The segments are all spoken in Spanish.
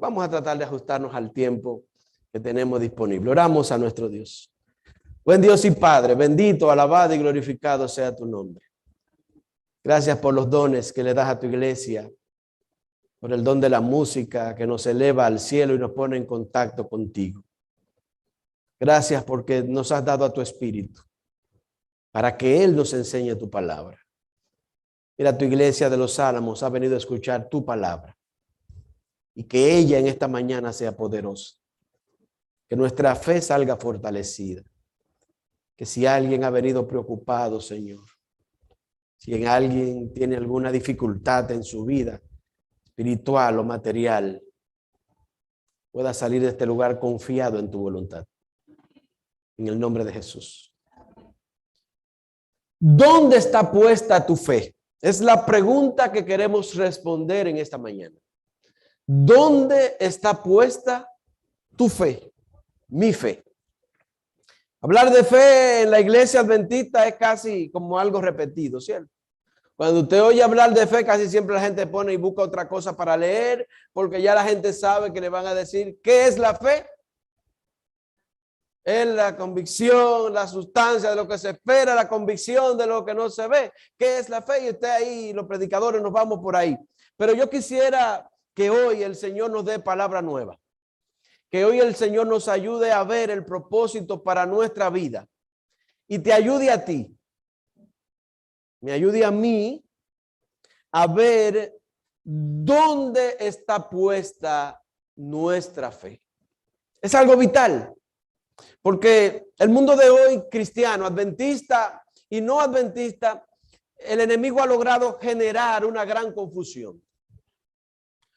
Vamos a tratar de ajustarnos al tiempo que tenemos disponible. Oramos a nuestro Dios. Buen Dios y Padre, bendito, alabado y glorificado sea tu nombre. Gracias por los dones que le das a tu iglesia, por el don de la música que nos eleva al cielo y nos pone en contacto contigo. Gracias porque nos has dado a tu Espíritu para que Él nos enseñe tu palabra. Mira, tu iglesia de los Álamos ha venido a escuchar tu palabra y que ella en esta mañana sea poderosa. Que nuestra fe salga fortalecida. Que si alguien ha venido preocupado, Señor, si alguien tiene alguna dificultad en su vida espiritual o material, pueda salir de este lugar confiado en tu voluntad. En el nombre de Jesús. ¿Dónde está puesta tu fe? Es la pregunta que queremos responder en esta mañana. ¿Dónde está puesta tu fe? Mi fe. Hablar de fe en la iglesia adventista es casi como algo repetido, ¿cierto? Cuando usted oye hablar de fe, casi siempre la gente pone y busca otra cosa para leer, porque ya la gente sabe que le van a decir, ¿qué es la fe? Es la convicción, la sustancia de lo que se espera, la convicción de lo que no se ve. ¿Qué es la fe? Y usted ahí, los predicadores, nos vamos por ahí. Pero yo quisiera que hoy el Señor nos dé palabra nueva. Que hoy el Señor nos ayude a ver el propósito para nuestra vida. Y te ayude a ti. Me ayude a mí a ver dónde está puesta nuestra fe. Es algo vital. Porque el mundo de hoy, cristiano, adventista y no adventista, el enemigo ha logrado generar una gran confusión.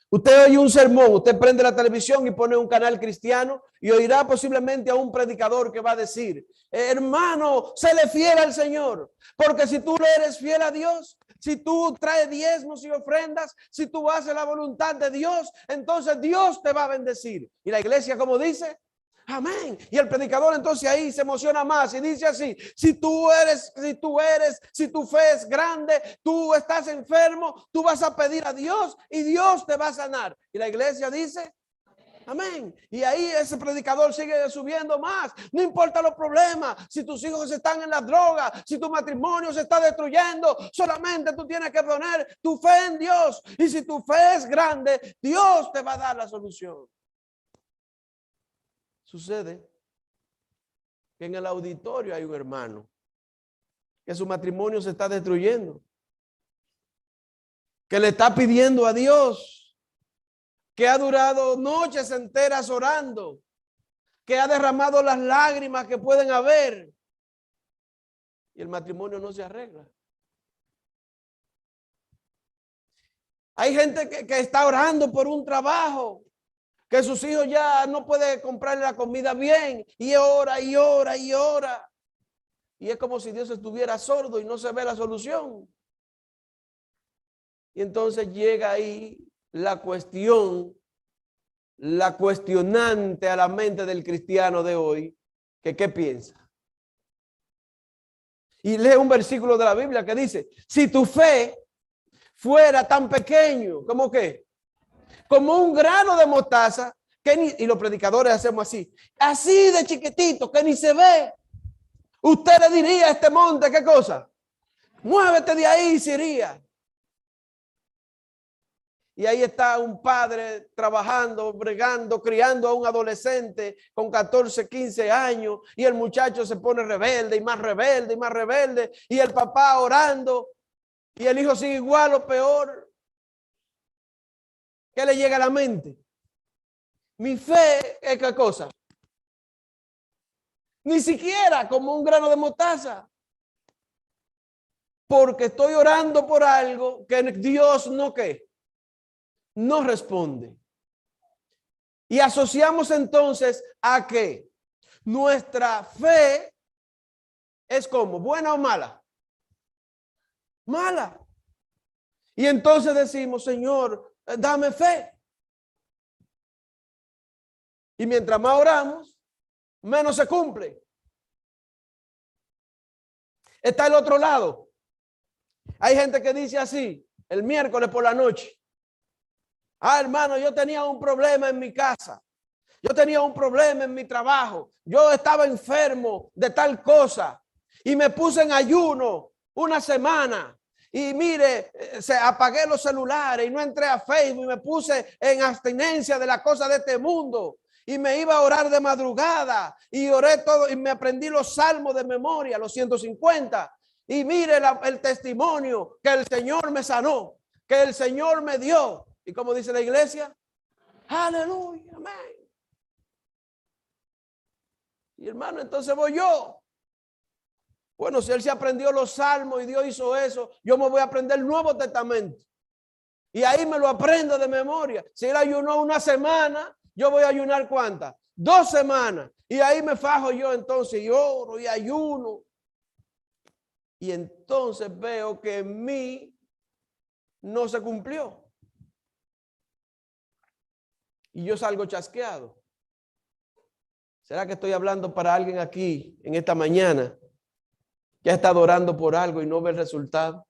Usted oye un sermón, usted prende la televisión y pone un canal cristiano y oirá posiblemente a un predicador que va a decir, hermano, séle fiel al Señor, porque si tú le eres fiel a Dios, si tú traes diezmos y ofrendas, si tú haces la voluntad de Dios, entonces Dios te va a bendecir. Y la iglesia, como dice, amén. Y el predicador entonces ahí se emociona más y dice así, si tu fe es grande, tú estás enfermo, tú vas a pedir a Dios y Dios te va a sanar. Y la iglesia dice, amén. Y ahí ese predicador sigue subiendo más. No importa los problemas, si tus hijos están en la droga, si tu matrimonio se está destruyendo, solamente tú tienes que poner tu fe en Dios. Y si tu fe es grande, Dios te va a dar la solución. Sucede que en el auditorio hay un hermano que su matrimonio se está destruyendo, que le está pidiendo a Dios, que ha durado noches enteras orando, que ha derramado las lágrimas que pueden haber y el matrimonio no se arregla. Hay gente que está orando por un trabajo, que sus hijos ya no pueden comprarle la comida bien y ora y ora y ora. Y es como si Dios estuviera sordo y no se ve la solución. Y entonces llega ahí la cuestión, la cuestionante a la mente del cristiano de hoy, que ¿qué piensa? Y lee un versículo de la Biblia que dice, si tu fe fuera tan pequeño, ¿cómo qué? Como un grano de mostaza, y los predicadores hacemos así de chiquitito, que ni se ve. Usted le diría a este monte, ¿qué cosa? Muévete de ahí y se iría. Y ahí está un padre trabajando, bregando, criando a un adolescente con 14, 15 años. Y el muchacho se pone rebelde y más rebelde y más rebelde. Y el papá orando. Y el hijo sigue igual o peor. ¿Qué le llega a la mente? Mi fe es ¿qué cosa? Ni siquiera como un grano de mostaza. Porque estoy orando por algo que Dios no ¿qué? No responde. Y asociamos entonces a que nuestra fe es como, ¿buena o mala? Mala. Y entonces decimos, Señor, dame fe. Y mientras más oramos, menos se cumple. Está el otro lado. Hay gente que dice así, el miércoles por la noche. Ah, hermano, yo tenía un problema en mi casa. Yo tenía un problema en mi trabajo. Yo estaba enfermo de tal cosa y me puse en ayuno una semana. Y mire, apagué los celulares y no entré a Facebook y me puse en abstinencia de la cosa de este mundo. Y me iba a orar de madrugada y oré todo y me aprendí los salmos de memoria, los 150. Y mire el testimonio que el Señor me sanó, que el Señor me dio. ¿Y como dice la iglesia? Aleluya, amén. Y hermano, entonces voy yo. Bueno, si él se aprendió los salmos y Dios hizo eso, yo me voy a aprender el Nuevo Testamento. Y ahí me lo aprendo de memoria. Si él ayunó una semana, yo voy a ayunar ¿cuántas? 2 semanas. Y ahí me fajo yo entonces y oro y ayuno. Y entonces veo que en mí no se cumplió. Y yo salgo chasqueado. ¿Será que estoy hablando para alguien aquí en esta mañana que ha estado orando por algo y no ve el resultado?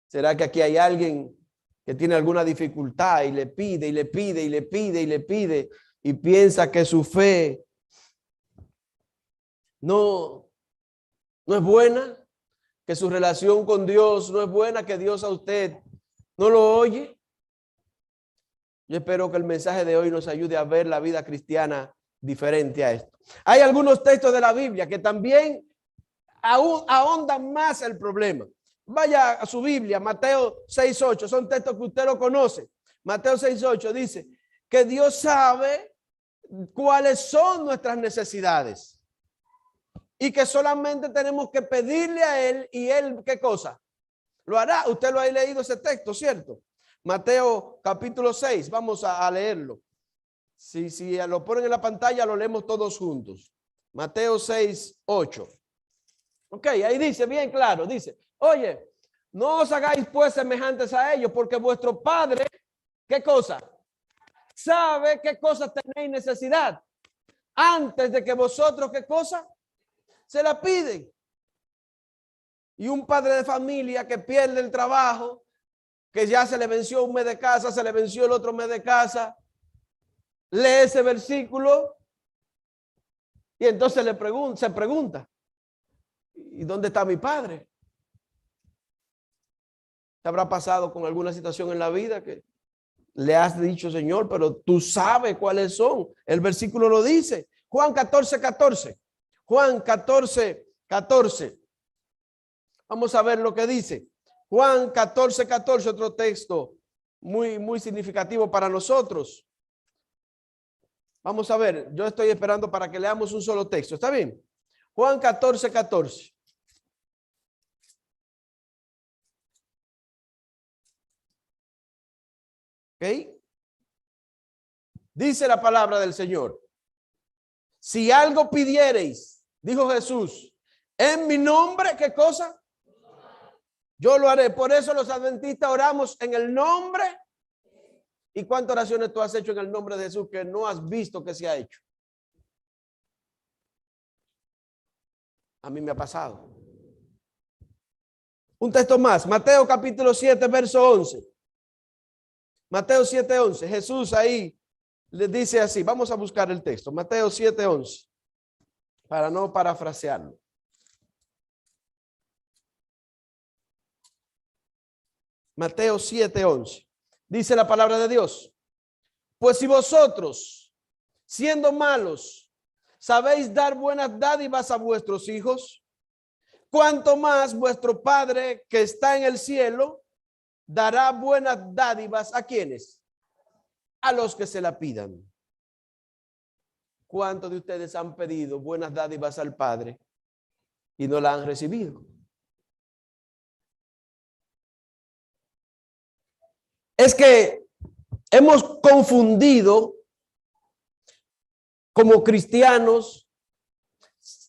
¿Será que aquí hay alguien que tiene alguna dificultad y le pide y le pide y le pide y le pide y piensa que su fe no es buena, que su relación con Dios no es buena, que Dios a usted no lo oye? Yo espero que el mensaje de hoy nos ayude a ver la vida cristiana diferente a esto. Hay algunos textos de la Biblia que también ahondan más el problema. Vaya a su Biblia, Mateo 6:8, son textos que usted lo conoce. Mateo 6:8 dice que Dios sabe cuáles son nuestras necesidades y que solamente tenemos que pedirle a Él y Él, ¿qué cosa? Lo hará. Usted lo ha leído ese texto, ¿cierto? Mateo capítulo 6, vamos a leerlo. Si lo ponen en la pantalla, lo leemos todos juntos. Mateo 6:8. Ok, ahí dice bien claro, dice, oye, no os hagáis pues semejantes a ellos, porque vuestro Padre, ¿qué cosa? Sabe qué cosas tenéis necesidad antes de que vosotros, ¿qué cosa? Se la piden. Y un padre de familia que pierde el trabajo, que ya se le venció un mes de casa, se le venció el otro mes de casa, lee ese versículo y entonces se pregunta, ¿y dónde está mi padre? ¿Te habrá pasado con alguna situación en la vida que le has dicho, Señor, pero tú sabes cuáles son? El versículo lo dice. Juan 14:14. Juan 14:14. Vamos a ver lo que dice. Juan 14:14, otro texto muy significativo para nosotros. Vamos a ver, yo estoy esperando para que leamos un solo texto. ¿Está bien? Juan 14:14. ¿Ok? Dice la palabra del Señor. Si algo pidiereis, dijo Jesús, en mi nombre, ¿qué cosa? Yo lo haré. Por eso los adventistas oramos en el nombre. ¿Y cuántas oraciones tú has hecho en el nombre de Jesús que no has visto que se ha hecho? A mí me ha pasado. Un texto más, Mateo capítulo 7, verso 11. Mateo 7:11. Jesús ahí le dice así. Vamos a buscar el texto. Mateo 7:11. Para no parafrasearlo. Mateo 7:11. Dice la palabra de Dios. Pues si vosotros, siendo malos, sabéis dar buenas dádivas a vuestros hijos, cuánto más vuestro Padre que está en el cielo dará buenas dádivas a quienes, a los que se la pidan. ¿Cuántos de ustedes han pedido buenas dádivas al Padre y no la han recibido? Es que hemos confundido como cristianos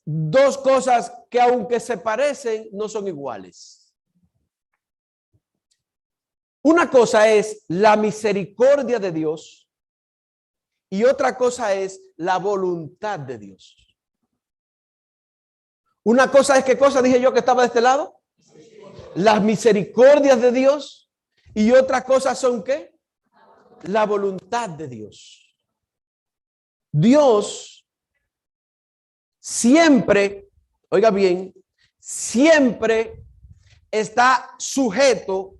dos cosas que aunque se parecen no son iguales. Una cosa es la misericordia de Dios y otra cosa es la voluntad de Dios. Una cosa es, ¿qué cosa dije yo que estaba de este lado? Las misericordias de Dios. Y otras cosas son ¿qué? La voluntad de Dios. Dios siempre, oiga bien, siempre está sujeto,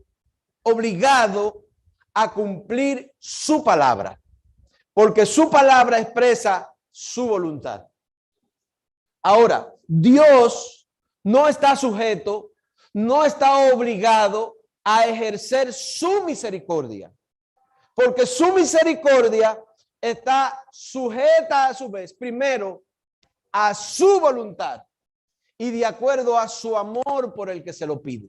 obligado a cumplir su palabra, porque su palabra expresa su voluntad. Ahora, Dios no está sujeto, no está obligado a ejercer su misericordia, porque su misericordia está sujeta a su vez, primero, a su voluntad y de acuerdo a su amor por el que se lo pide.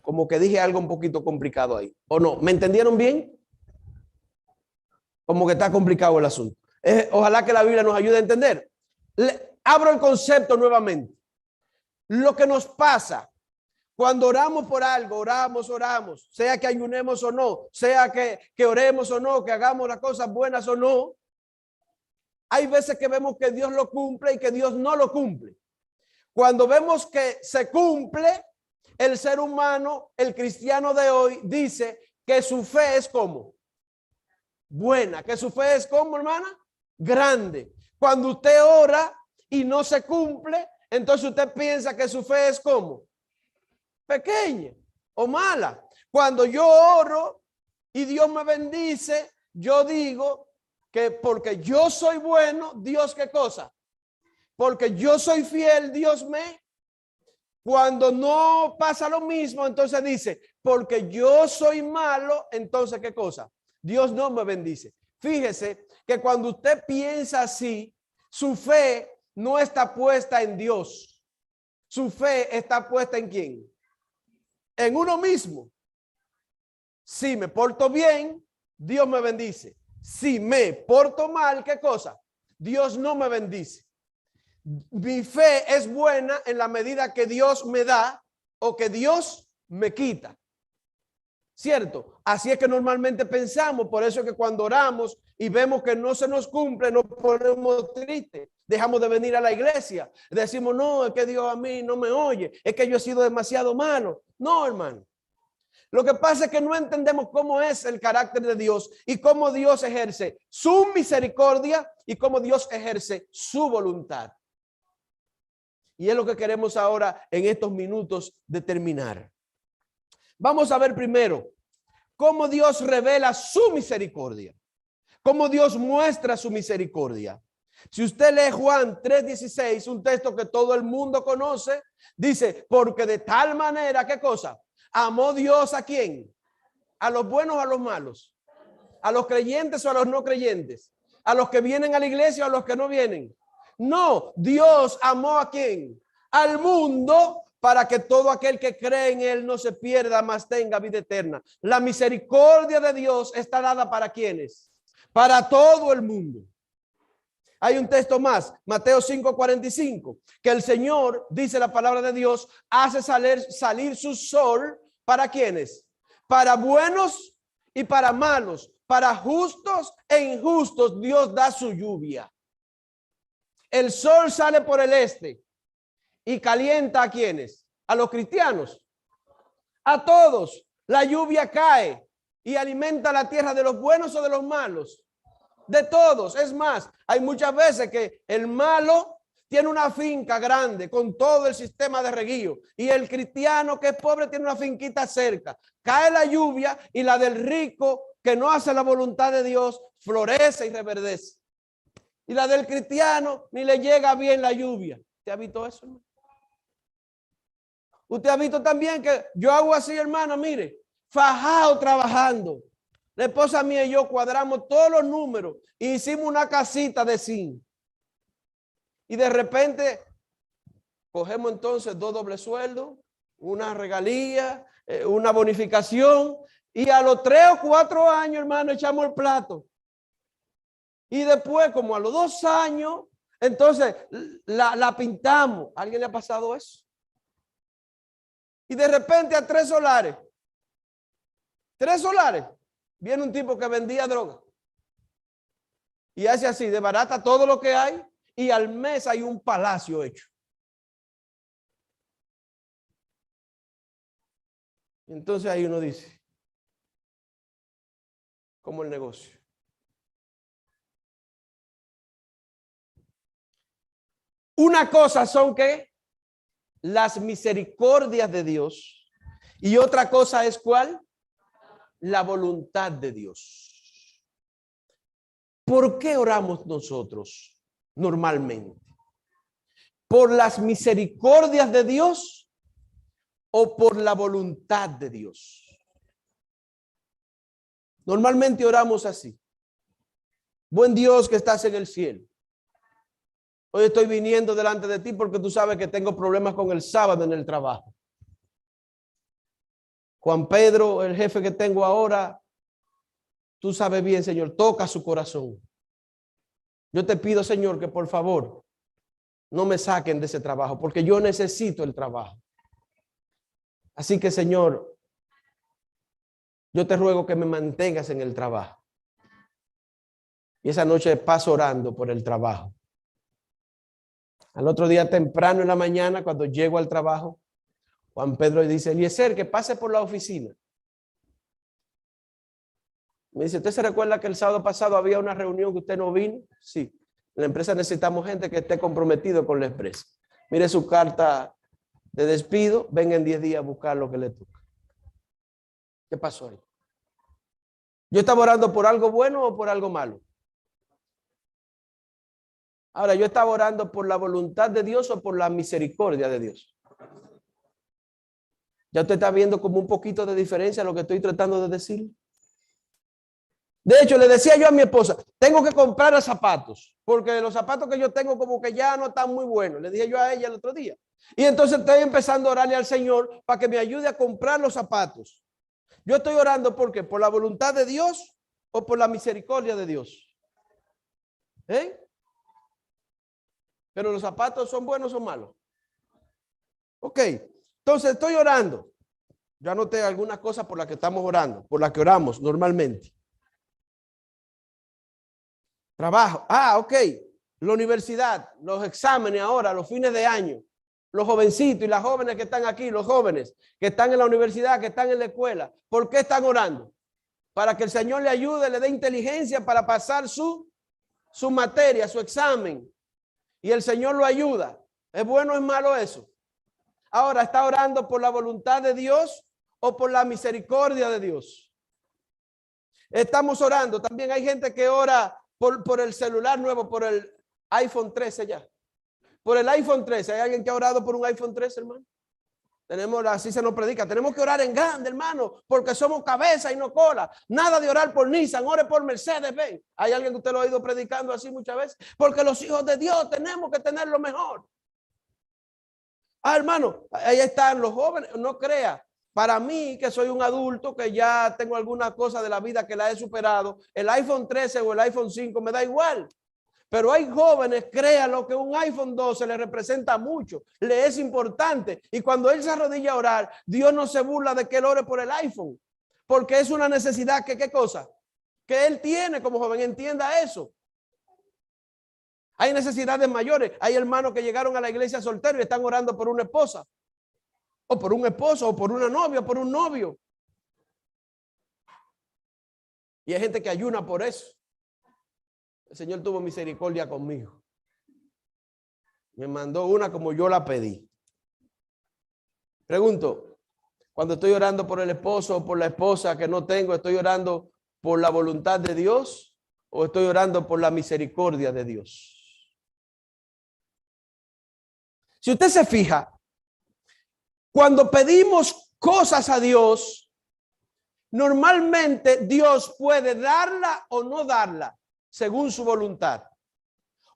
Como que dije algo un poquito complicado ahí, ¿o no? ¿Me entendieron bien? Como que está complicado el asunto. Ojalá que la Biblia nos ayude a entender. Abro el concepto nuevamente. Lo que nos pasa cuando oramos por algo, oramos, sea que ayunemos o no, sea que oremos o no, que hagamos las cosas buenas o no, hay veces que vemos que Dios lo cumple y que Dios no lo cumple. Cuando vemos que se cumple, el ser humano, el cristiano de hoy, dice que su fe es como buena, que su fe es como, hermana, grande. Cuando usted ora y no se cumple, entonces usted piensa que su fe es como pequeña o mala. Cuando yo oro y Dios me bendice, yo digo que porque yo soy bueno, Dios qué cosa, porque yo soy fiel, Dios me. Cuando no pasa lo mismo, entonces dice, porque yo soy malo, entonces qué cosa, Dios no me bendice. Fíjese que cuando usted piensa así, su fe no está puesta en Dios. Su fe está puesta en ¿quién? En uno mismo. Si me porto bien, Dios me bendice. Si me porto mal, ¿qué cosa? Dios no me bendice. Mi fe es buena en la medida que Dios me da o que Dios me quita. ¿Cierto? Así es que normalmente pensamos, por eso es que cuando oramos y vemos que no se nos cumple, nos ponemos tristes, dejamos de venir a la iglesia, decimos, no, es que Dios a mí no me oye, es que yo he sido demasiado malo. No, hermano. Lo que pasa es que no entendemos cómo es el carácter de Dios y cómo Dios ejerce su misericordia y cómo Dios ejerce su voluntad. Y es lo que queremos ahora en estos minutos determinar. Vamos a ver primero cómo Dios revela su misericordia, cómo Dios muestra su misericordia. Si usted lee Juan 3:16, un texto que todo el mundo conoce, dice, porque de tal manera, ¿qué cosa? Amó Dios ¿a quién? ¿A los buenos o a los malos? ¿A los creyentes o a los no creyentes? ¿A los que vienen a la iglesia o a los que no vienen? No, Dios amó ¿a quién? Al mundo para que todo aquel que cree en él no se pierda, mas tenga vida eterna. La misericordia de Dios está dada ¿para quiénes? Para todo el mundo. Hay un texto más, Mateo 5:45, que el Señor, dice la palabra de Dios, hace salir su sol ¿para quiénes? Para buenos y para malos, para justos e injustos. Dios da su lluvia. El sol sale por el este y calienta ¿a quiénes? A los cristianos, a todos. La lluvia cae y alimenta la tierra de los buenos o de los malos. De todos. Es más, hay muchas veces que el malo tiene una finca grande con todo el sistema de reguío y el cristiano que es pobre tiene una finquita cerca. Cae la lluvia y la del rico que no hace la voluntad de Dios florece y reverdece. Y la del cristiano ni le llega bien la lluvia. ¿Usted ha visto eso, hermano? Usted ha visto también que yo hago así, hermano, mire, fajado trabajando. La esposa mía y yo cuadramos todos los números y hicimos una casita de zinc. Y de repente cogemos entonces 2 dobles sueldos, una regalía, una bonificación y a los 3 o 4 años, hermano, echamos el plato. Y después, como a los 2 años, entonces la pintamos. ¿A alguien le ha pasado eso? Y de repente a 3 solares. 3 solares. Viene un tipo que vendía droga y hace así, desbarata todo lo que hay y al mes hay un palacio hecho. Entonces ahí uno dice, ¿cómo el negocio? Una cosa son que las misericordias de Dios y otra cosa es ¿cuál? La voluntad de Dios. ¿Por qué oramos nosotros normalmente? ¿Por las misericordias de Dios o por la voluntad de Dios? Normalmente oramos así. Buen Dios que estás en el cielo. Hoy estoy viniendo delante de ti porque tú sabes que tengo problemas con el sábado en el trabajo. Juan Pedro, el jefe que tengo ahora, tú sabes bien, Señor, toca su corazón. Yo te pido, Señor, que por favor no me saquen de ese trabajo porque yo necesito el trabajo. Así que, Señor, yo te ruego que me mantengas en el trabajo. Y esa noche paso orando por el trabajo. Al otro día temprano en la mañana, cuando llego al trabajo, Juan Pedro dice, Eliezer, que pase por la oficina. Me dice, ¿usted se recuerda que el sábado pasado había una reunión que usted no vino? Sí, en la empresa necesitamos gente que esté comprometido con la empresa. Mire su carta de despido, venga en 10 días a buscar lo que le toca. ¿Qué pasó ahí? ¿Yo estaba orando por algo bueno o por algo malo? Ahora, ¿yo estaba orando por la voluntad de Dios o por la misericordia de Dios? Ya usted está viendo como un poquito de diferencia a lo que estoy tratando de decir. De hecho, le decía yo a mi esposa, tengo que comprar zapatos, porque los zapatos que yo tengo como que ya no están muy buenos. Le dije yo a ella el otro día. Y entonces estoy empezando a orarle al Señor para que me ayude a comprar los zapatos. Yo estoy orando porque por la voluntad de Dios o por la misericordia de Dios. ¿Eh? Pero los zapatos son buenos o malos. Ok, entonces estoy orando. Yo anoté algunas cosas por las que estamos orando, por las que oramos normalmente. Trabajo. Ok. La universidad, los exámenes ahora, los fines de año. Los jovencitos y las jóvenes que están aquí, los jóvenes que están en la universidad, que están en la escuela. ¿Por qué están orando? Para que el Señor le ayude, le dé inteligencia para pasar su materia, su examen. Y el Señor lo ayuda. ¿Es bueno o es malo eso? Ahora, ¿está orando por la voluntad de Dios o por la misericordia de Dios? Estamos orando. También hay gente que ora por el celular nuevo, por el iPhone 13 ya. Por el iPhone 13. ¿Hay alguien que ha orado por un iPhone 13, hermano? Así se nos predica. Tenemos que orar en grande, hermano, porque somos cabeza y no cola. Nada de orar por Nissan, ore por Mercedes, ven. ¿Hay alguien que usted lo ha ido predicando así muchas veces? Porque los hijos de Dios tenemos que tener lo mejor. Hermano, ahí están los jóvenes. No crea. Para mí, que soy un adulto, que ya tengo alguna cosa de la vida que la he superado, el iPhone 13 o el iPhone 5 me da igual. Pero hay jóvenes, créanlo, que un iPhone 12 le representa mucho, le es importante. Y cuando él se arrodilla a orar, Dios no se burla de que él ore por el iPhone, porque es una necesidad que, ¿qué cosa? Que él tiene como joven, entienda eso. Hay necesidades mayores. Hay hermanos que llegaron a la iglesia solteros y están orando por una esposa, o por un esposo, o por una novia, o por un novio. Y hay gente que ayuna por eso. El Señor tuvo misericordia conmigo. Me mandó una como yo la pedí. Pregunto, cuando estoy orando por el esposo o por la esposa que no tengo, ¿estoy orando por la voluntad de Dios o estoy orando por la misericordia de Dios? Si usted se fija, cuando pedimos cosas a Dios, normalmente Dios puede darla o no darla según su voluntad,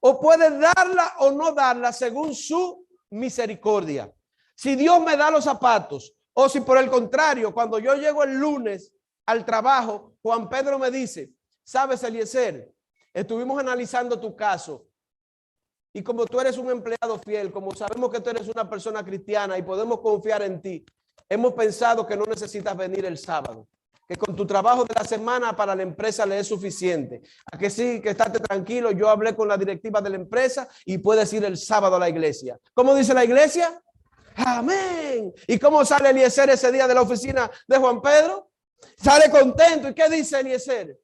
o puede darla o no darla según su misericordia. Si Dios me da los zapatos, o si por el contrario, cuando yo llego el lunes al trabajo, Juan Pedro me dice, sabes, Eliezer, estuvimos analizando tu caso y como tú eres un empleado fiel, como sabemos que tú eres una persona cristiana y podemos confiar en ti, hemos pensado que no necesitas venir el sábado, que con tu trabajo de la semana para la empresa le es suficiente. A que sí, que estate tranquilo, yo hablé con la directiva de la empresa y puedes ir el sábado a la iglesia. ¿Cómo dice la iglesia? Amén. ¿Y cómo sale Eliezer ese día de la oficina de Juan Pedro? Sale contento. ¿Y qué dice Eliezer?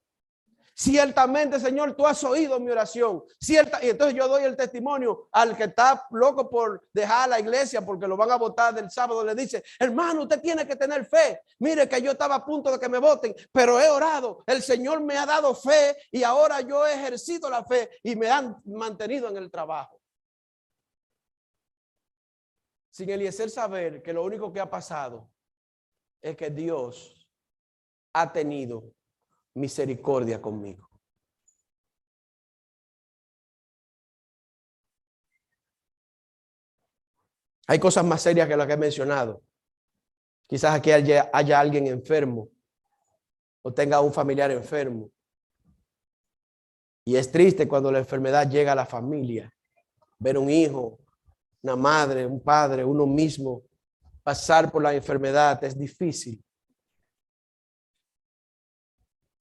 Ciertamente, Señor, tú has oído mi oración. Y entonces yo doy el testimonio al que está loco por dejar la iglesia porque lo van a votar del sábado. Le dice, hermano, usted tiene que tener fe. Mire que yo estaba a punto de que me voten, pero he orado. El Señor me ha dado fe y ahora yo he ejercido la fe y me han mantenido en el trabajo. Sin Eliezer saber que lo único que ha pasado es que Dios ha tenido misericordia conmigo. Hay cosas más serias que las que he mencionado. Quizás aquí haya alguien enfermo o tenga un familiar enfermo. Y es triste cuando la enfermedad llega a la familia. Ver un hijo, una madre, un padre, uno mismo pasar por la enfermedad es difícil.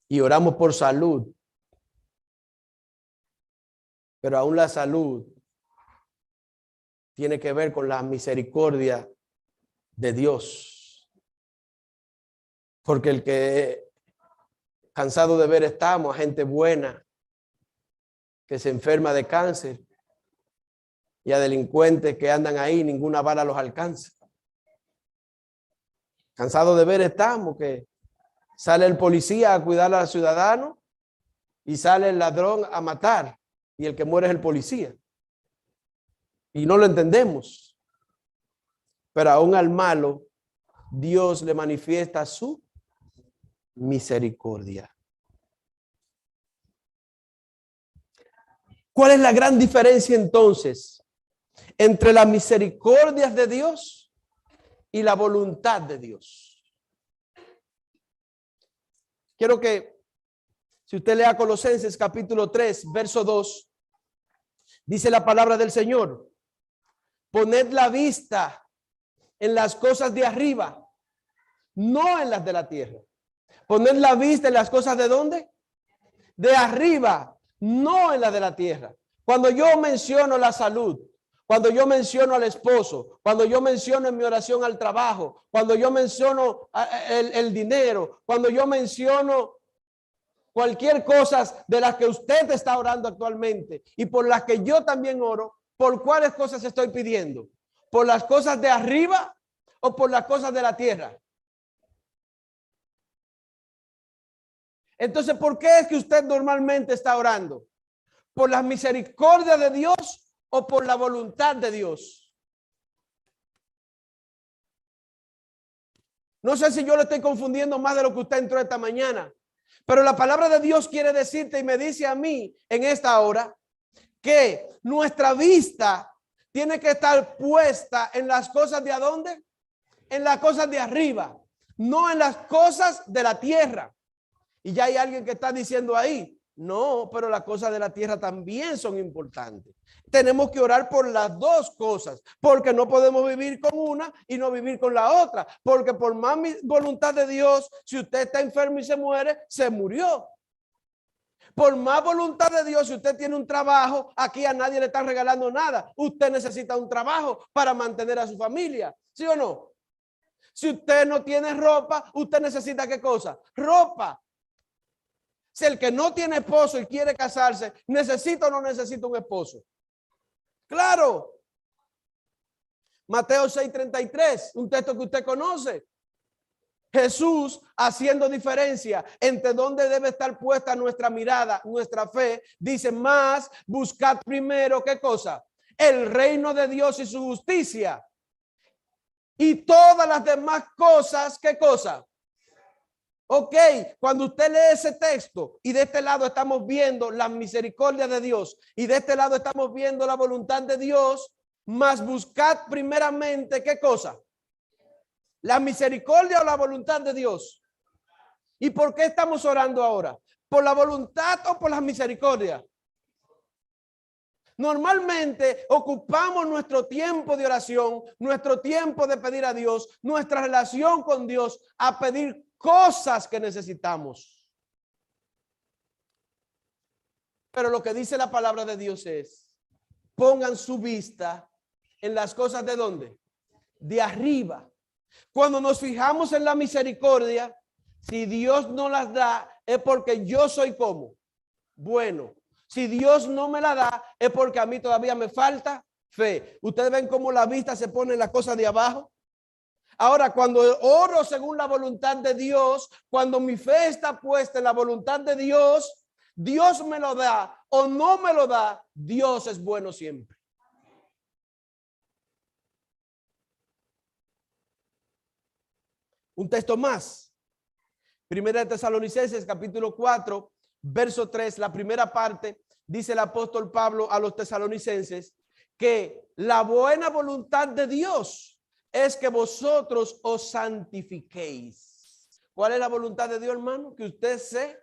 Y oramos por salud. Pero aún la salud tiene que ver con la misericordia de Dios. Porque el que cansado de ver estamos, a gente buena que se enferma de cáncer y a delincuentes que andan ahí, ninguna bala los alcanza. Cansado de ver estamos que sale el policía a cuidar al ciudadano y sale el ladrón a matar y el que muere es el policía. Y no lo entendemos. Pero aún al malo, Dios le manifiesta su misericordia. ¿Cuál es la gran diferencia entonces entre las misericordias de Dios y la voluntad de Dios? Quiero que, si usted lea Colosenses capítulo 3, verso 2, dice la palabra del Señor: poned la vista en las cosas de arriba, no en las de la tierra. Poned la vista en las cosas ¿de dónde? De arriba, no en las de la tierra. Cuando yo menciono la salud, cuando yo menciono al esposo, cuando yo menciono en mi oración al trabajo, cuando yo menciono el dinero, cuando yo menciono cualquier cosa de las que usted está orando actualmente y por las que yo también oro, ¿por cuáles cosas estoy pidiendo? ¿Por las cosas de arriba o por las cosas de la tierra? Entonces, ¿por qué es que usted normalmente está orando? ¿Por la misericordia de Dios o por la voluntad de Dios? No sé si yo lo estoy confundiendo más de lo que usted entró esta mañana, pero la palabra de Dios quiere decirte y me dice a mí en esta hora que nuestra vista tiene que estar puesta en las cosas de ¿adónde? En las cosas de arriba, no en las cosas de la tierra. Y ya hay alguien que está diciendo ahí, no, pero las cosas de la tierra también son importantes. Tenemos que orar por las dos cosas, porque no podemos vivir con una y no vivir con la otra. Porque por más voluntad de Dios, si usted está enfermo y se muere, se murió. Por más voluntad de Dios, si usted tiene un trabajo, aquí a nadie le está regalando nada. Usted necesita un trabajo para mantener a su familia, ¿sí o no? Si usted no tiene ropa, usted necesita ¿qué cosa? Ropa. Si el que no tiene esposo y quiere casarse, ¿necesita o no necesita un esposo? Claro. Mateo 6:33, un texto que usted conoce. Jesús haciendo diferencia entre dónde debe estar puesta nuestra mirada, nuestra fe, dice: más buscad primero, ¿qué cosa? El reino de Dios y su justicia. Y todas las demás cosas, ¿qué cosa? Ok, cuando usted lee ese texto y de este lado estamos viendo la misericordia de Dios y de este lado estamos viendo la voluntad de Dios, más buscad primeramente, ¿qué cosa? ¿La misericordia o la voluntad de Dios? ¿Y por qué estamos orando ahora? ¿Por la voluntad o por la misericordia? Normalmente ocupamos nuestro tiempo de oración, nuestro tiempo de pedir a Dios, nuestra relación con Dios, a pedir cosas que necesitamos. Pero lo que dice la palabra de Dios es: pongan su vista en las cosas ¿de dónde? de arriba. Cuando nos fijamos en la misericordia, si Dios no las da, es porque yo soy como bueno. Si Dios no me la da, es porque a mí todavía me falta fe. Ustedes ven cómo la vista se pone en la cosa de abajo. Ahora, cuando oro según la voluntad de Dios, cuando mi fe está puesta en la voluntad de Dios, Dios me lo da o no me lo da, Dios es bueno siempre. Un texto más. Primera de Tesalonicenses, capítulo 4, verso 3, la primera parte, dice el apóstol Pablo a los tesalonicenses que la buena voluntad de Dios es que vosotros os santifiquéis. ¿Cuál es la voluntad de Dios, hermano? Que usted se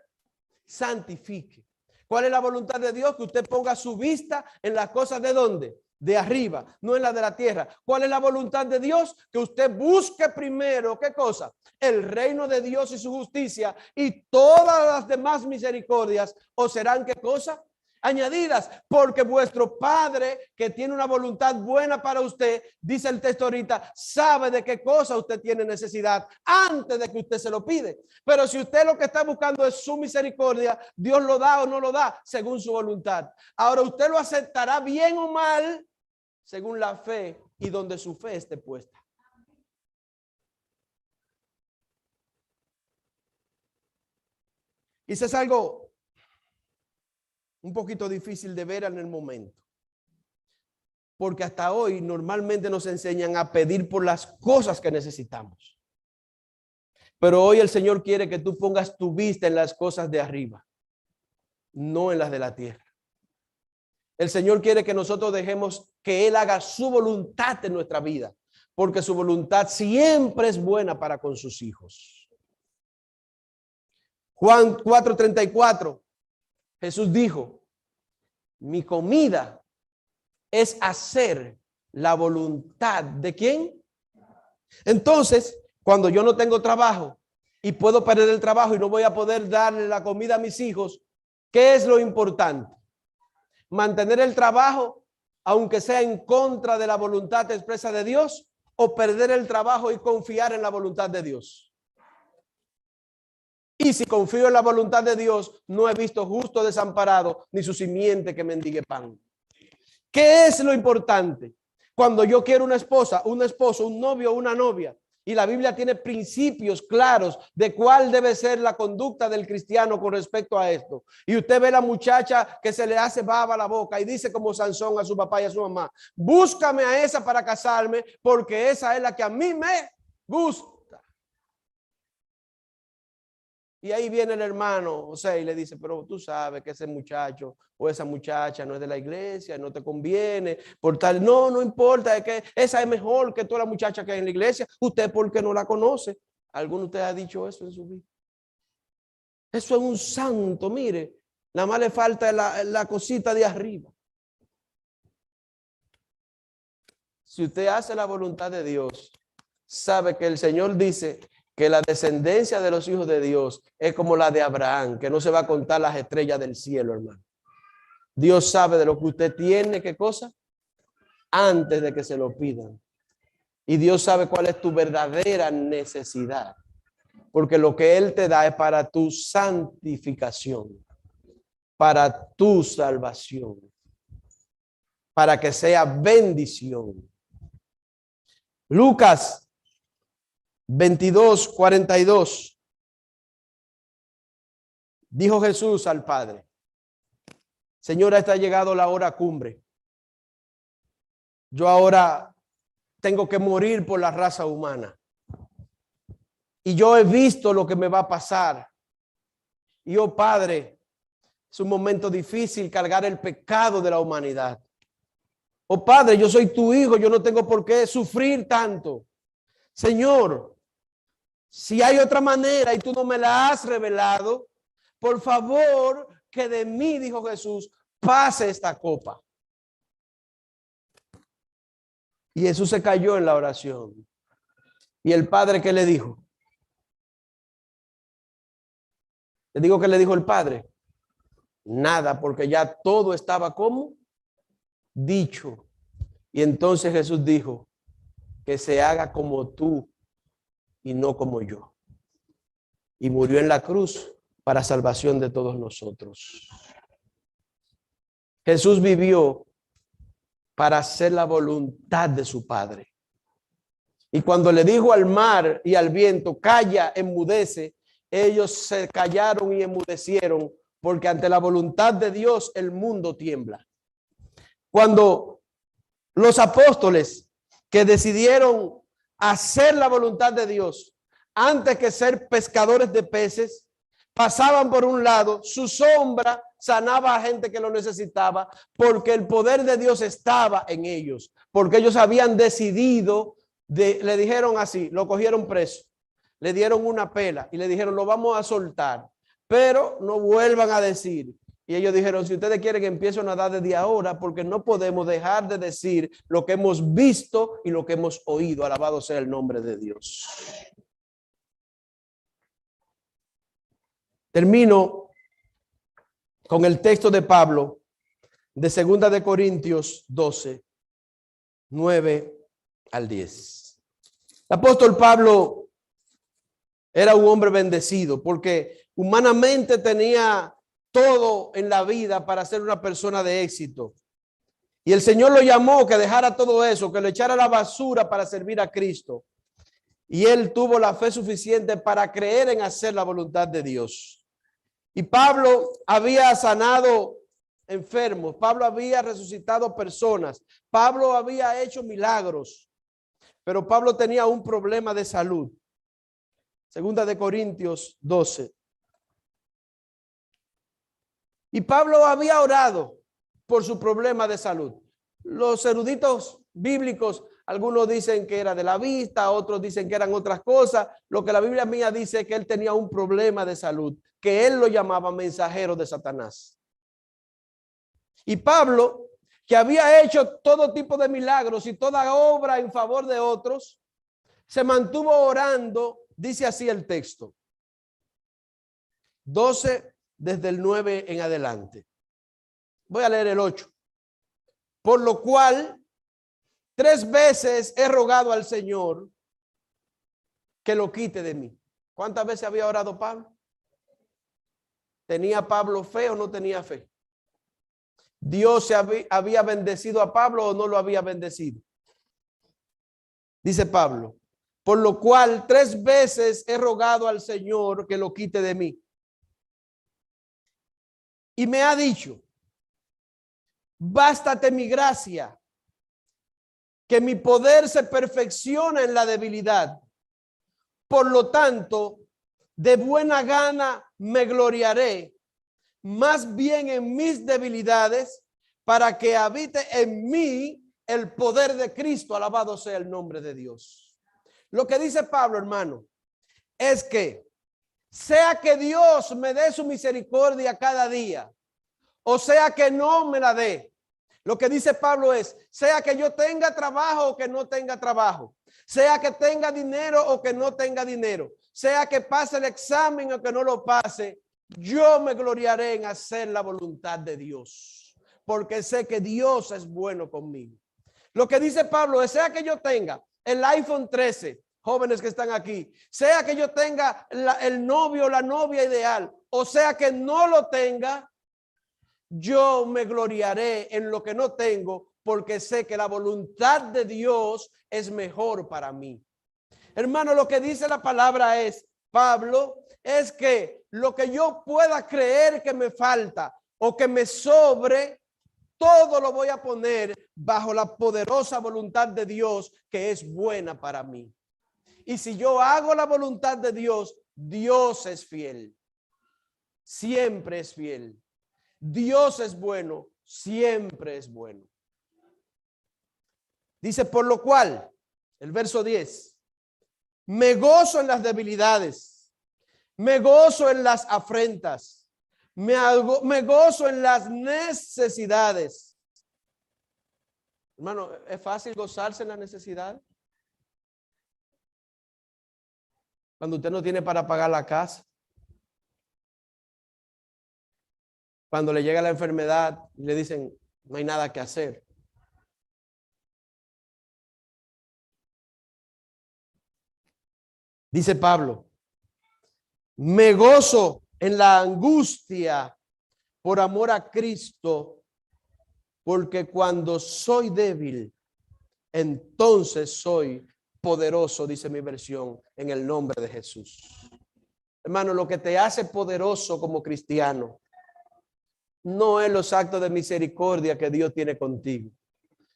santifique. ¿Cuál es la voluntad de Dios? Que usted ponga su vista en las cosas de ¿dónde? De arriba, no en la de la tierra. ¿Cuál es la voluntad de Dios? Que usted busque primero, ¿qué cosa? El reino de Dios y su justicia, y todas las demás misericordias os serán, ¿qué cosa? Añadidas, porque vuestro Padre, que tiene una voluntad buena para usted, dice el texto ahorita, sabe de qué cosa usted tiene necesidad antes de que usted se lo pide. Pero si usted lo que está buscando es su misericordia, Dios lo da o no lo da según su voluntad. Ahora usted lo aceptará bien o mal según la fe y donde su fe esté puesta. Y eso es algo un poquito difícil de ver en el momento. Porque hasta hoy normalmente nos enseñan a pedir por las cosas que necesitamos. Pero hoy el Señor quiere que tú pongas tu vista en las cosas de arriba, no en las de la tierra. El Señor quiere que nosotros dejemos que Él haga su voluntad en nuestra vida, porque su voluntad siempre es buena para con sus hijos. Juan 4:34, Jesús dijo, mi comida es hacer la voluntad de ¿quién? Entonces, cuando yo no tengo trabajo y puedo perder el trabajo y no voy a poder darle la comida a mis hijos, ¿qué es lo importante? Mantener el trabajo, aunque sea en contra de la voluntad expresa de Dios, o perder el trabajo y confiar en la voluntad de Dios. Y si confío en la voluntad de Dios, no he visto justo desamparado, ni su simiente que mendigue pan. ¿Qué es lo importante? Cuando yo quiero una esposa, un esposo, un novio, una novia, y la Biblia tiene principios claros de cuál debe ser la conducta del cristiano con respecto a esto. Y usted ve la muchacha que se le hace baba a la boca y dice como Sansón a su papá y a su mamá, búscame a esa para casarme porque esa es la que a mí me gusta. Y ahí viene el hermano José y le dice, pero tú sabes que ese muchacho o esa muchacha no es de la iglesia, no te conviene, por tal, no importa, es que esa es mejor que toda la muchacha que hay en la iglesia, usted porque no la conoce. ¿Alguno de ustedes ha dicho eso en su vida? Eso es un santo, mire, nada más le falta la cosita de arriba. Si usted hace la voluntad de Dios, sabe que el Señor dice que la descendencia de los hijos de Dios es como la de Abraham, que no se va a contar las estrellas del cielo, hermano. Dios sabe de lo que usted tiene, ¿qué cosa? Antes de que se lo pidan. Y Dios sabe cuál es tu verdadera necesidad. Porque lo que Él te da es para tu santificación, para tu salvación, para que sea bendición. Lucas 22:42. Dijo Jesús al Padre, Señora, está llegado la hora cumbre. Yo ahora tengo que morir por la raza humana. Y yo he visto lo que me va a pasar. Y oh Padre, es un momento difícil cargar el pecado de la humanidad. Oh Padre, yo soy tu hijo, yo no tengo por qué sufrir tanto. Señor, si hay otra manera y tú no me la has revelado, por favor, que de mí, dijo Jesús, pase esta copa. Y Jesús se cayó en la oración. Y el Padre, ¿qué le dijo? Le digo que le dijo el Padre. Nada, porque ya todo estaba como dicho. Y entonces Jesús dijo, que se haga como tú y no como yo. Y murió en la cruz para salvación de todos nosotros. Jesús vivió para hacer la voluntad de su Padre. Y cuando le dijo al mar y al viento, calla, enmudece, ellos se callaron y enmudecieron, porque ante la voluntad de Dios el mundo tiembla. Cuando los apóstoles que decidieron hacer la voluntad de Dios, antes que ser pescadores de peces, pasaban por un lado, su sombra sanaba a gente que lo necesitaba, porque el poder de Dios estaba en ellos, porque ellos habían decidido, le dijeron así, lo cogieron preso, le dieron una pela y le dijeron, lo vamos a soltar, pero no vuelvan a decir. Y ellos dijeron, si ustedes quieren que empiece a nadar desde ahora, porque no podemos dejar de decir lo que hemos visto y lo que hemos oído. Alabado sea el nombre de Dios. Termino con el texto de Pablo de 2 de Corintios 12, 9 al 10. El apóstol Pablo era un hombre bendecido porque humanamente tenía todo en la vida para ser una persona de éxito. Y el Señor lo llamó que dejara todo eso, que lo echara a la basura para servir a Cristo. Y él tuvo la fe suficiente para creer en hacer la voluntad de Dios. Y Pablo había sanado enfermos, Pablo había resucitado personas, Pablo había hecho milagros, pero Pablo tenía un problema de salud. 2 de Corintios 12. Y Pablo había orado por su problema de salud. Los eruditos bíblicos, algunos dicen que era de la vista, otros dicen que eran otras cosas. Lo que la Biblia mía dice es que él tenía un problema de salud, que él lo llamaba mensajero de Satanás. Y Pablo, que había hecho todo tipo de milagros y toda obra en favor de otros, se mantuvo orando, dice así el texto. 12 desde el 9 en adelante. Voy a leer el 8. Por lo cual 3 veces he rogado al Señor que lo quite de mí. ¿Cuántas veces había orado Pablo? ¿Tenía Pablo fe o no tenía fe? ¿Dios había bendecido a Pablo o no lo había bendecido? Dice Pablo, por lo cual 3 veces he rogado al Señor que lo quite de mí. Y me ha dicho, bástate mi gracia, que mi poder se perfecciona en la debilidad. Por lo tanto, de buena gana me gloriaré, más bien en mis debilidades, para que habite en mí el poder de Cristo. Alabado sea el nombre de Dios. Lo que dice Pablo, hermano, es que sea que Dios me dé su misericordia cada día, o sea que no me la dé. Lo que dice Pablo es, sea que yo tenga trabajo o que no tenga trabajo, sea que tenga dinero o que no tenga dinero, sea que pase el examen o que no lo pase, yo me gloriaré en hacer la voluntad de Dios, porque sé que Dios es bueno conmigo. Lo que dice Pablo es, sea que yo tenga el iPhone 13, jóvenes que están aquí, sea que yo tenga el novio o la novia ideal, o sea que no lo tenga, yo me gloriaré en lo que no tengo, porque sé que la voluntad de Dios es mejor para mí. Hermano, lo que dice la palabra es, Pablo, es que lo que yo pueda creer que me falta o que me sobre, todo lo voy a poner bajo la poderosa voluntad de Dios, que es buena para mí. Y si yo hago la voluntad de Dios, Dios es fiel. Siempre es fiel. Dios es bueno, siempre es bueno. Dice, por lo cual, el verso 10, me gozo en las debilidades, me gozo en las afrentas, me gozo en las necesidades. Hermano, ¿es fácil gozarse en la necesidad? Cuando usted no tiene para pagar la casa. Cuando le llega la enfermedad y le dicen, no hay nada que hacer. Dice Pablo, me gozo en la angustia por amor a Cristo, porque cuando soy débil, entonces soy poderoso, dice mi versión, en el nombre de Jesús. Hermano, lo que te hace poderoso como cristiano no es los actos de misericordia que Dios tiene contigo,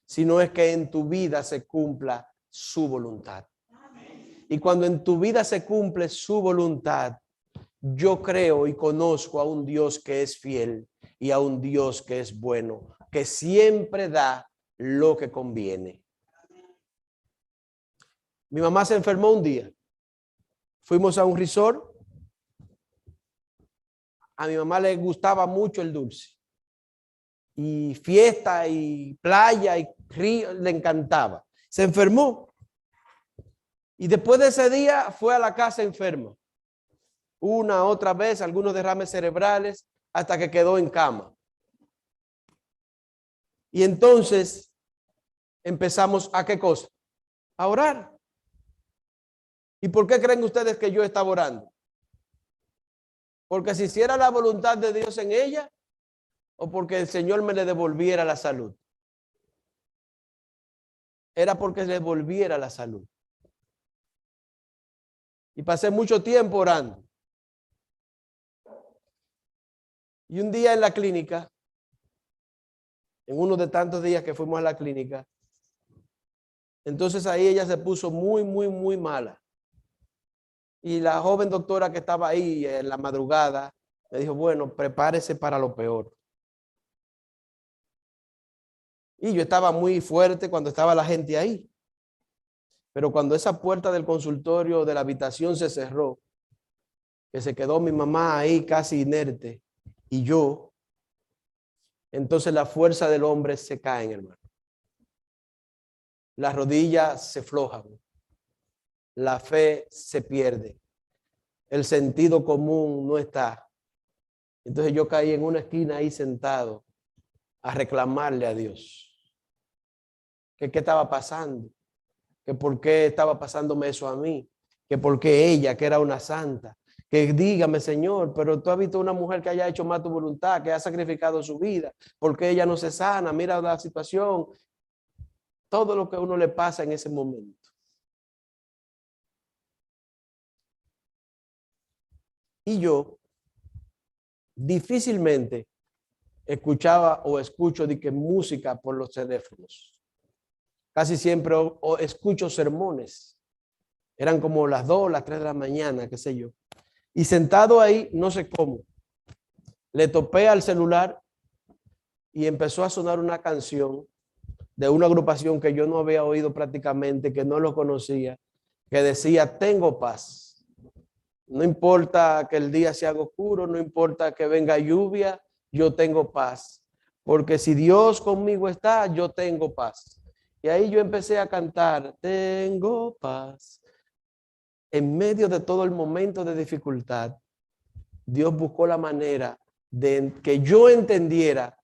sino es que en tu vida se cumpla su voluntad. Y cuando en tu vida se cumple su voluntad, yo creo y conozco a un Dios que es fiel y a un Dios que es bueno, que siempre da lo que conviene. Mi mamá se enfermó un día. Fuimos a un resort. A mi mamá le gustaba mucho el dulce. Y fiesta y playa y río, le encantaba. Se enfermó. Y después de ese día fue a la casa enferma. Una, otra vez, algunos derrames cerebrales, hasta que quedó en cama. Y entonces empezamos a ¿qué cosa? A orar. ¿Y por qué creen ustedes que yo estaba orando? Porque si hiciera la voluntad de Dios en ella, o porque el Señor me le devolviera la salud. Era porque le devolviera la salud. Y pasé mucho tiempo orando. Y un día en la clínica, en uno de tantos días que fuimos a la clínica, entonces ahí ella se puso muy mala. Y la joven doctora que estaba ahí en la madrugada me dijo, bueno, prepárese para lo peor. Y yo estaba muy fuerte cuando estaba la gente ahí. Pero cuando esa puerta del consultorio de la habitación se cerró, que se quedó mi mamá ahí casi inerte y yo, entonces la fuerza del hombre se cae, hermano. Las rodillas se flojan. La fe se pierde. El sentido común no está. Entonces yo caí en una esquina ahí sentado a reclamarle a Dios. Que qué estaba pasando. Que por qué estaba pasándome eso a mí. Que por qué ella, que era una santa. Que dígame, Señor, pero tú has visto una mujer que haya hecho más tu voluntad, que ha sacrificado su vida. ¿Por qué ella no se sana? Mira la situación. Todo lo que a uno le pasa en ese momento. Y yo difícilmente escuchaba o escucho de que música por los teléfonos. Casi siempre o escucho sermones. Eran como las 2, las 3 de la mañana, qué sé yo. Y sentado ahí, no sé cómo, le topé al celular y empezó a sonar una canción de una agrupación que yo no había oído prácticamente, que no lo conocía, que decía, tengo paz. No importa que el día se haga oscuro, no importa que venga lluvia, yo tengo paz. Porque si Dios conmigo está, yo tengo paz. Y ahí yo empecé a cantar, tengo paz. En medio de todo el momento de dificultad, Dios buscó la manera de que yo entendiera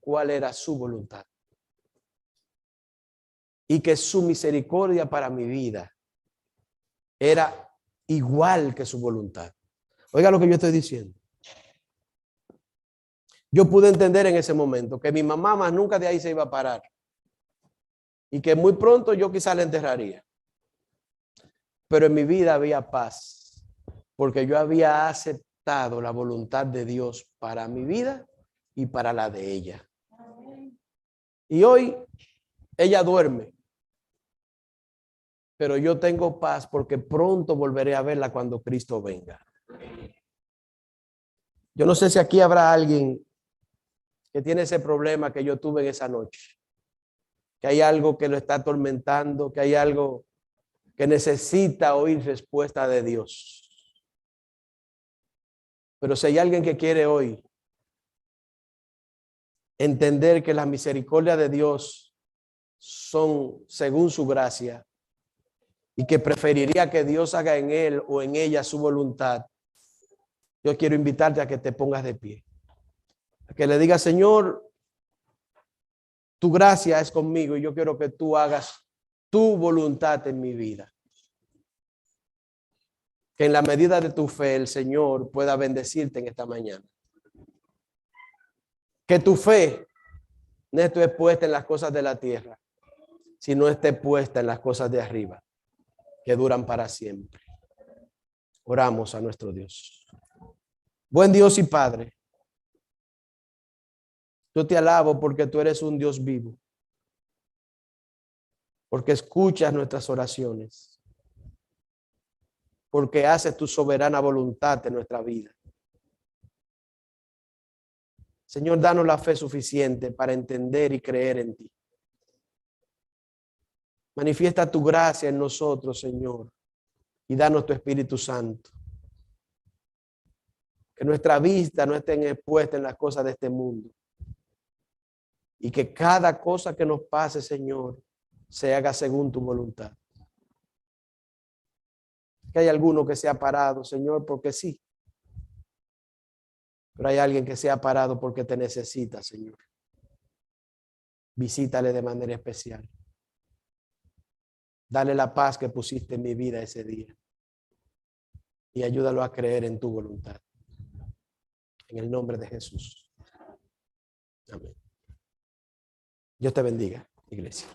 cuál era su voluntad. Y que su misericordia para mi vida era igual que su voluntad. Oiga lo que yo estoy diciendo. Yo pude entender en ese momento que mi mamá más nunca de ahí se iba a parar. Y que muy pronto yo quizá la enterraría. Pero en mi vida había paz. Porque yo había aceptado la voluntad de Dios para mi vida y para la de ella. Y hoy ella duerme. Pero yo tengo paz porque pronto volveré a verla cuando Cristo venga. Yo no sé si aquí habrá alguien que tiene ese problema que yo tuve en esa noche. Que hay algo que lo está atormentando, que hay algo que necesita oír respuesta de Dios. Pero si hay alguien que quiere hoy entender que las misericordias de Dios son según su gracia y que preferiría que Dios haga en él o en ella su voluntad, yo quiero invitarte a que te pongas de pie. A que le digas, Señor, tu gracia es conmigo y yo quiero que tú hagas tu voluntad en mi vida. Que en la medida de tu fe el Señor pueda bendecirte en esta mañana. Que tu fe no esté puesta en las cosas de la tierra, sino esté puesta en las cosas de arriba, que duran para siempre. Oramos a nuestro Dios. Buen Dios y Padre, yo te alabo porque tú eres un Dios vivo, porque escuchas nuestras oraciones, porque haces tu soberana voluntad en nuestra vida. Señor, danos la fe suficiente para entender y creer en ti. Manifiesta tu gracia en nosotros, Señor, y danos tu Espíritu Santo. Que nuestra vista no esté expuesta en las cosas de este mundo. Y que cada cosa que nos pase, Señor, se haga según tu voluntad. Que hay alguno que se ha parado, Señor, porque sí. Pero hay alguien que se ha parado porque te necesita, Señor. Visítale de manera especial. Dale la paz que pusiste en mi vida ese día. Y ayúdalo a creer en tu voluntad. En el nombre de Jesús. Amén. Dios te bendiga, iglesia.